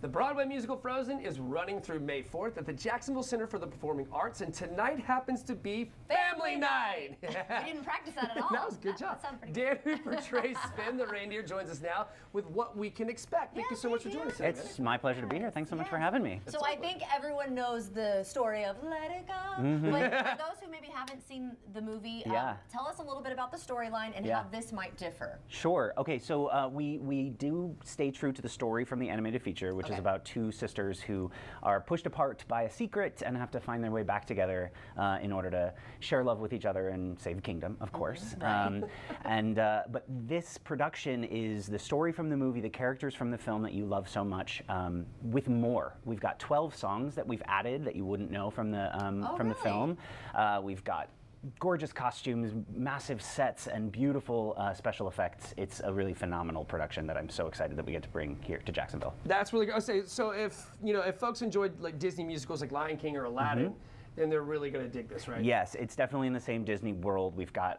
The Broadway musical Frozen is running through May 4th at the Jacksonville Center for the Performing Arts, and tonight happens to be Family Night. We didn't practice that at all. That was a good job. Dan, who portrays Finn the reindeer, joins us now with what we can expect. Thank you so much for joining us. It's my pleasure to be here. Thanks so much for having me. So I think everyone knows the story of Let It Go. But for those who maybe haven't seen the movie, tell us a little bit about the storyline and how this might differ. Sure. Okay, so we do stay true to the story from the animated feature, which is about two sisters who are pushed apart by a secret and have to find their way back together in order to share love with each other and save a kingdom, of course. But this production is the story from the movie, the characters from the film that you love so much, with more. We've got 12 songs that we've added that you wouldn't know from the film. We've got gorgeous costumes, massive sets, and beautiful special effects. It's a really phenomenal production that I'm so excited that we get to bring here to Jacksonville. That's really good. So if folks enjoyed like Disney musicals like Lion King or Aladdin, then they're really going to dig this, right? Yes, it's definitely in the same Disney world. We've got,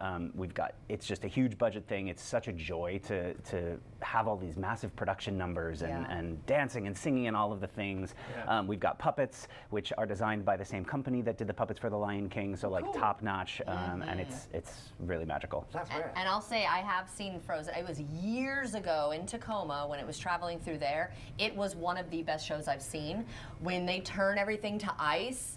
it's just a huge budget thing. It's such a joy to have all these massive production numbers and dancing and singing and all of the things. We've got puppets, which are designed by the same company that did the puppets for the Lion King, so like top notch, and it's really magical. That's right. And I'll say I have seen Frozen. It was years ago in Tacoma when it was traveling through there. It was one of the best shows I've seen. When they turn everything to ice,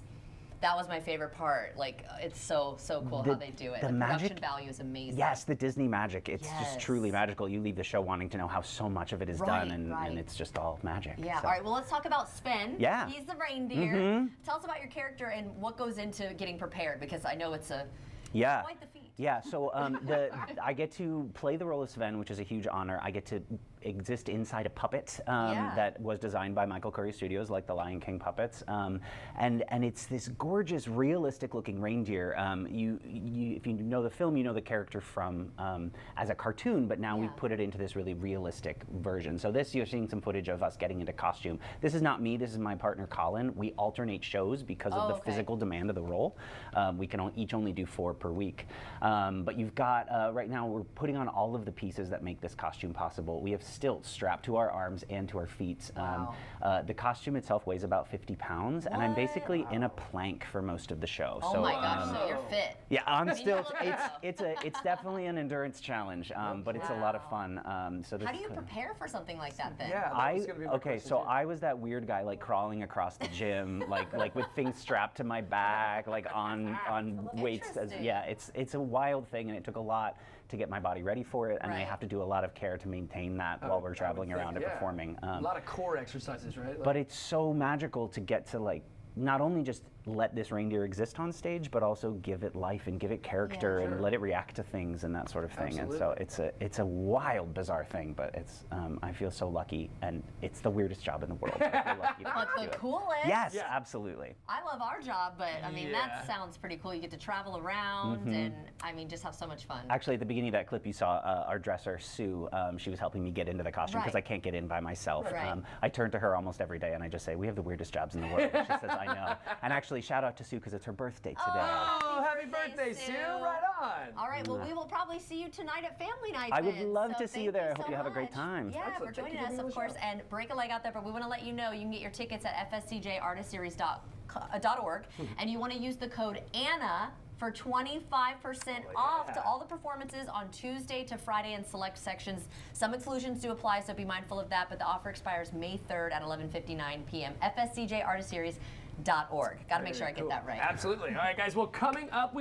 that was my favorite part. Like, it's so cool how they do it. The production value is amazing. Yes, the Disney magic. It's just truly magical. You leave the show wanting to know how so much of it is done, and it's just all magic. Yeah, all right, well, let's talk about Sven. Yeah. He's the reindeer. Tell us about your character and what goes into getting prepared, because I know it's quite the feat. Yeah, so I get to play the role of Sven, which is a huge honor. I get to exist inside a puppet that was designed by Michael Curry Studios, like the Lion King puppets, and it's this gorgeous, realistic-looking reindeer. If you know the film, you know the character from as a cartoon, but now we've put it into this really realistic version. So this, you're seeing some footage of us getting into costume. This is not me. This is my partner Colin. We alternate shows because of the physical demand of the role. We can each only do 4 per week. But you've got, right now, we're putting on all of the pieces that make this costume possible. We have stilts strapped to our arms and to our feet. The costume itself weighs about 50 pounds, and I'm basically in a plank for most of the show. Oh my gosh, so you're fit. Yeah, on stilts. It's definitely an endurance challenge, but it's a lot of fun. How do you prepare for something like that then? Yeah, so I was that weird guy like crawling across the gym, like with things strapped to my back, like on weights. It's a wild thing, and it took a lot to get my body ready for it, and I have to do a lot of care to maintain that while we're traveling around and performing. A lot of core exercises, right? But it's so magical to get to like not only just let this reindeer exist on stage, but also give it life and give it character and let it react to things and that sort of thing. And so it's a wild, bizarre thing, but it's I feel so lucky, and it's the weirdest job in the world. I feel lucky to But the coolest. Yes, absolutely. I love our job, but I mean that sounds pretty cool. You get to travel around and I mean just have so much fun. Actually, at the beginning of that clip you saw, our dresser Sue, she was helping me get into the costume because I can't get in by myself. I turn to her almost every day and I just say, "We have the weirdest jobs in the world." She says, "I know." And actually, shout out to Sue because it's her birthday today. Oh, happy birthday, Sue! Right on. All right, well, we will probably see you tonight at Family Night. I would love to see you there. I hope you have a great time. Yeah, for joining us, of course, and break a leg out there. But we want to let you know you can get your tickets at fscjartistseries.org, and you want to use the code ANNA for 25% off to all the performances on Tuesday to Friday in select sections. Some exclusions do apply, so be mindful of that, but the offer expires May 3rd at 11:59 p.m. fscjartistseries.org. Got to make sure I get that right. Absolutely. All right, guys. Well, coming up.